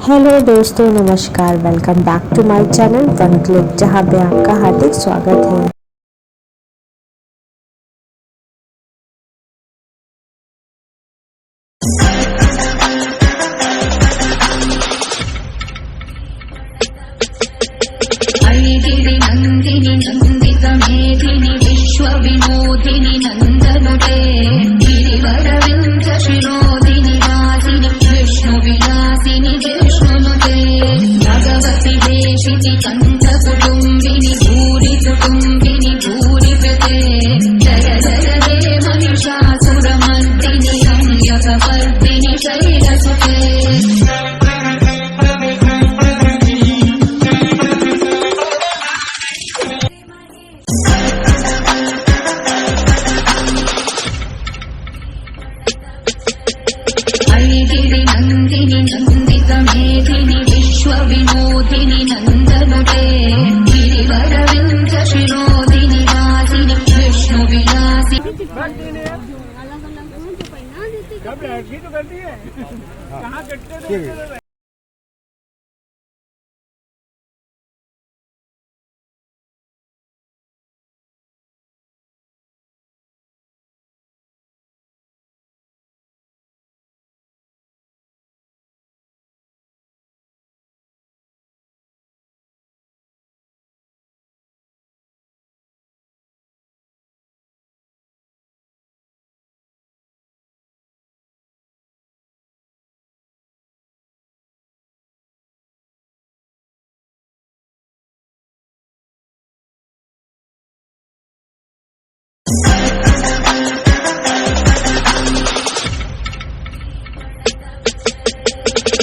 Hello दोस्तों, नमस्कार। Welcome back to my channel One Click, जहां पे आपका हार्दिक स्वागत है। ऐगिरि नन्दिनि नन्दित मेदिनि विश्व विनोदिनि नन्दनुते गिरिवरविन्द शिरोदिनि वासिनि विष्णु विलासिनि विष्णुनुते भगवति देशिति कण्ठ कुटुम्बिनि भूरि कुटुम्बिनि भूरि प्रते जय जय हे महिषासुरमर्दिनि रम्यकपर्दिनि शैलसुते। ऐगिरि नन्दिनि नन्दित मेदिनि विश्व विनोदिनि नन्दनुते गिरिवरविन्द शिरोदिनि वासिनि विष्णु विलासिनि।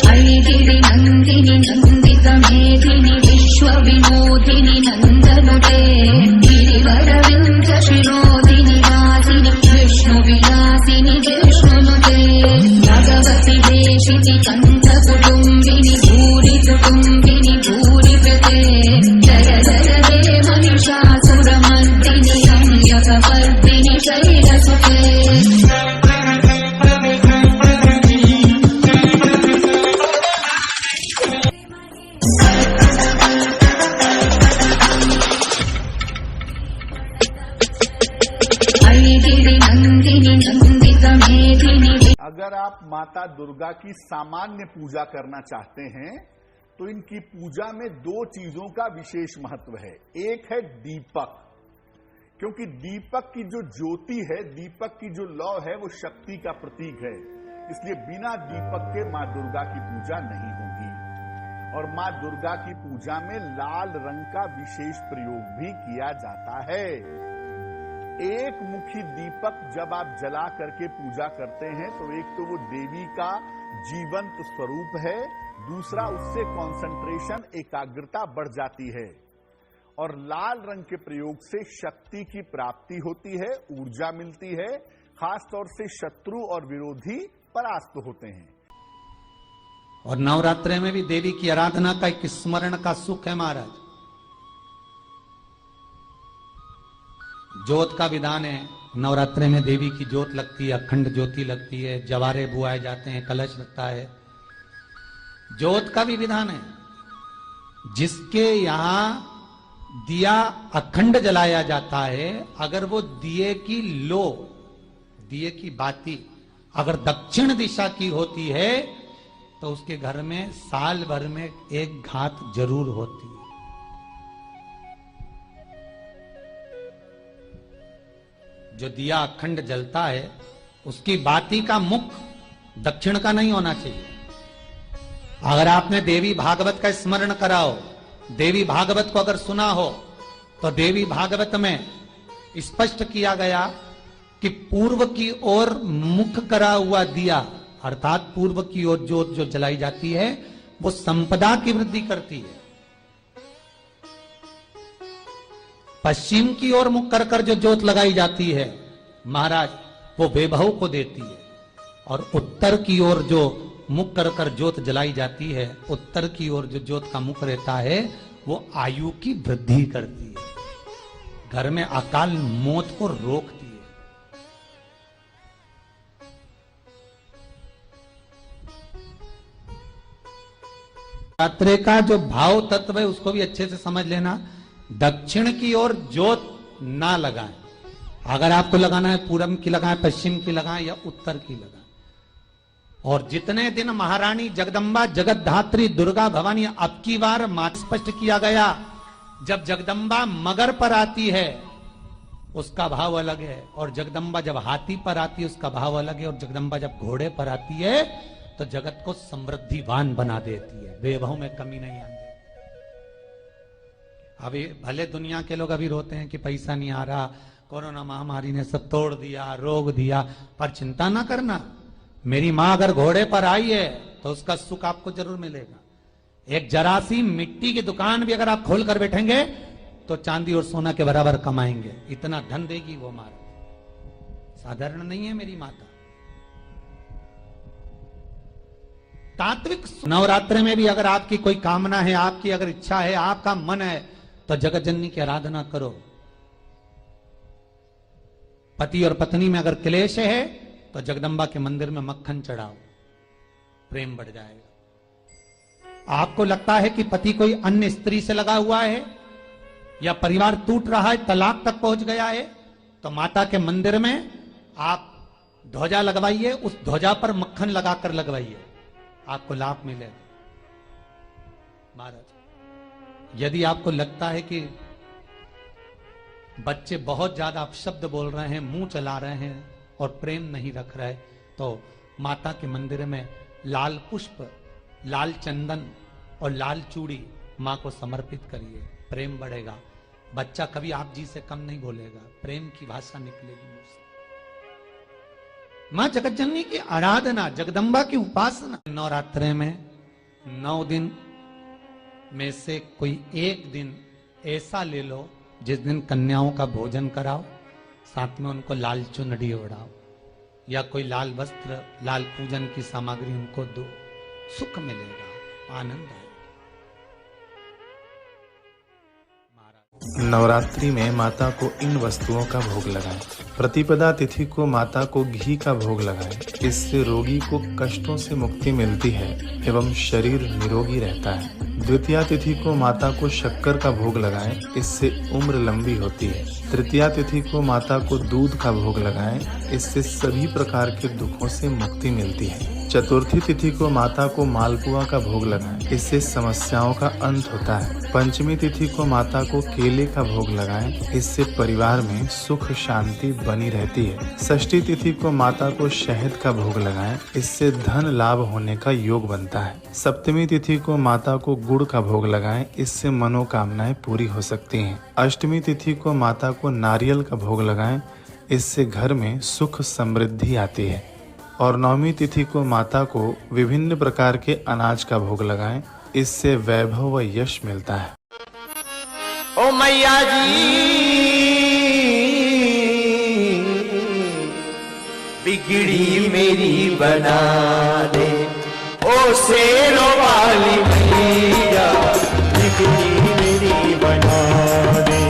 ऐगिरि नन्दिनि नन्दित मेदिनि विश्व विनोदिनि नन्दनुते गिरिवरविन्द शिरोदिनि वासिनि विष्णु विलासिनि विष्णुनुते भगवति देशिति कण्ठ कुटुम्बिनि भूरि कुटुम्बिनि भूरि प्रते जय जय हे महिषासुरमर्दिनि रम्यकपर्दिनि शैलसुते। ऐगिरि नन्दिनि नन्दित मेदिनि। अगर आप माता दुर्गा की सामान्य पूजा करना चाहते हैं तो इनकी पूजा में दो चीजों का विशेष महत्व है। एक है दीपक, क्योंकि दीपक की जो ज्योति है, दीपक की जो लौ है, वो शक्ति का प्रतीक है। इसलिए बिना दीपक के मां दुर्गा की पूजा नहीं होगी। और मां दुर्गा की पूजा में लाल रंग का विशेष प्रयोग भी किया जाता है। एक मुखी दीपक जब आप जला करके पूजा करते हैं तो एक तो वो देवी का जीवंत स्वरूप है, दूसरा उससे कंसंट्रेशन, एकाग्रता बढ़ जाती है। और लाल रंग के प्रयोग से शक्ति की प्राप्ति होती है, ऊर्जा मिलती है, खासतौर से शत्रु और विरोधी परास्त होते हैं। और नवरात्रे में भी देवी की आराधना का एक स्मरण का सुख है महाराज। ज्योत का विधान है, नवरात्रे में देवी की ज्योत लगती है, अखंड ज्योति लगती है, जवारे बुआए जाते हैं, कलश लगता है। ज्योत का भी विधान है। जिसके यहां दिया अखंड जलाया जाता है, अगर वो दिए की लो, दिए की बाती अगर दक्षिण दिशा की होती है तो उसके घर में साल भर में एक घात जरूर होती है। जो दिया अखंड जलता है उसकी बाती का मुख दक्षिण का नहीं होना चाहिए। अगर आपने देवी भागवत का स्मरण कराओ, देवी भागवत को अगर सुना हो, तो देवी भागवत में स्पष्ट किया गया कि पूर्व की ओर मुख करा हुआ दिया, अर्थात पूर्व की ओर ज्योत जो जलाई जाती है वो संपदा की वृद्धि करती है। पश्चिम की ओर मुख कर कर जो ज्योत लगाई जाती है महाराज, वो वैभव को देती है। और उत्तर की ओर जो मुख कर कर ज्योत जलाई जाती है, उत्तर की ओर जो ज्योत का मुख रहता है, वो आयु की वृद्धि करती है, घर में अकाल मौत को रोकती है। नवरात्रे का जो भाव तत्व है उसको भी अच्छे से समझ लेना। दक्षिण की ओर ज्योत ना लगाएं। अगर आपको लगाना है पूरब की लगाएं, पश्चिम की लगाएं या उत्तर की लगाएं। और जितने दिन महारानी जगदम्बा जगतधात्री दुर्गा भवानी, अब की बार स्पष्ट किया गया, जब जगदम्बा मगर पर आती है उसका भाव अलग है, और जगदम्बा जब हाथी पर आती है उसका भाव अलग है, और जगदम्बा जब घोड़े पर आती है तो जगत को समृद्धिवान बना देती है, वैभव में कमी नहीं आती। अभी भले दुनिया के लोग अभी रोते हैं कि पैसा नहीं आ रहा, कोरोना महामारी ने सब तोड़ दिया, रोक दिया, पर चिंता ना करना। मेरी मां अगर घोड़े पर आई है तो उसका सुख आपको जरूर मिलेगा। एक जरासी मिट्टी की दुकान भी अगर आप खोल कर बैठेंगे तो चांदी और सोना के बराबर कमाएंगे, इतना धन देगी वो मारा। साधारण नहीं है मेरी माता। तात्विक नवरात्रि में भी अगर आपकी कोई कामना है, आपकी अगर इच्छा है, आपका मन है, तो जगत जननी की आराधना करो। पति और पत्नी में अगर क्लेश है तो जगदम्बा के मंदिर में मक्खन चढ़ाओ, प्रेम बढ़ जाएगा। आपको लगता है कि पति कोई अन्य स्त्री से लगा हुआ है या परिवार टूट रहा है, तलाक तक पहुंच गया है, तो माता के मंदिर में आप ध्वजा लगवाइए, उस ध्वजा पर मक्खन लगाकर लगवाइए, आपको लाभ मिलेगा। महाराज, यदि आपको लगता है कि बच्चे बहुत ज्यादा अपशब्द बोल रहे हैं, मुंह चला रहे हैं और प्रेम नहीं रख रहे, तो माता के मंदिर में लाल पुष्प, लाल चंदन और लाल चूड़ी मां को समर्पित करिए, प्रेम बढ़ेगा। बच्चा कभी आप जी से कम नहीं बोलेगा, प्रेम की भाषा निकलेगी मुंह से। मां जगतजननी की आराधना, जगदम्बा की उपासना। नवरात्रे में 9 दिन में से कोई एक दिन ऐसा ले लो जिस दिन कन्याओं का भोजन कराओ, साथ में उनको लाल चुनरी ओढ़ाओ या कोई लाल वस्त्र, लाल पूजन की सामग्री उनको दो, सुख मिलेगा, आनंद आएगा। नवरात्रि में माता को इन वस्तुओं का भोग लगाएं। प्रतिपदा तिथि को माता को घी का भोग लगाएं। इससे रोगी को कष्टों से मुक्ति मिलती है एवं शरीर निरोगी रहता है। द्वितीया तिथि को माता को शक्कर का भोग लगाएं, इससे उम्र लंबी होती है। तृतीया तिथि को माता को दूध का भोग लगाएं, इससे सभी प्रकार के दुखों से मुक्ति मिलती है। चतुर्थी तिथि को माता को मालपुआ का भोग लगाएं, इससे समस्याओं का अंत होता है। पंचमी तिथि को माता को केले का भोग लगाएं, इससे परिवार में सुख शांति बनी रहती है। षष्ठी तिथि को माता को शहद का भोग लगाएं, इससे धन लाभ होने का योग बनता है। सप्तमी तिथि को माता को गुड़ का भोग लगाएं, इससे मनोकामनाएं पूरी हो सकती हैं। अष्टमी तिथि को माता को नारियल का भोग लगाएं, इससे घर में सुख समृद्धि आती है। और नवमी तिथि को माता को विभिन्न प्रकार के अनाज का भोग लगाएं, इससे वैभव व यश मिलता है। ओ मैया जी बिगड़ी मेरी बना दे, ओ शेरों वाली मैया बिगड़ी मेरी बना दे,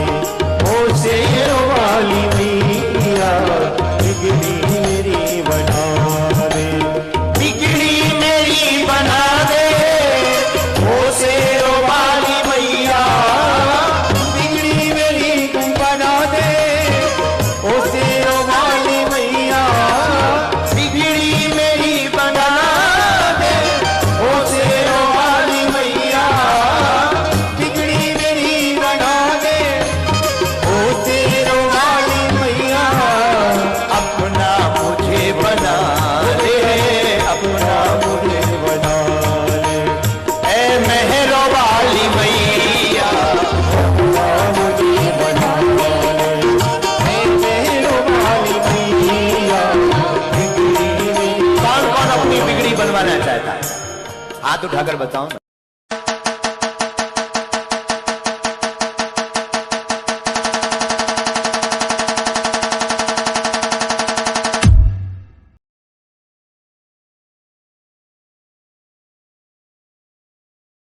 ओ शेरों वाली मैया बिगड़ी मेरी बना दे, बिगड़ी मेरी बना दे, ओ शेरों वाली मैया बिगड़ी मेरी बना दे, ओ शेरों वाली मैया बिगड़ी मेरी बना दे, ओ शेरों वाली मैया बिगड़ी मेरी बना दे, ओ शेरों वाली मैया अपना मुझे बना दे, अपना मुझे बना दे, ऐ मेहरों वाली मैया अपना मुझे बना दे, ऐ मेहरों वाली मैया बिगड़ी मेरी। कौन कौन अपनी बिगड़ी बनवाना चाहता है? हाथ उठाकर बताओ ना।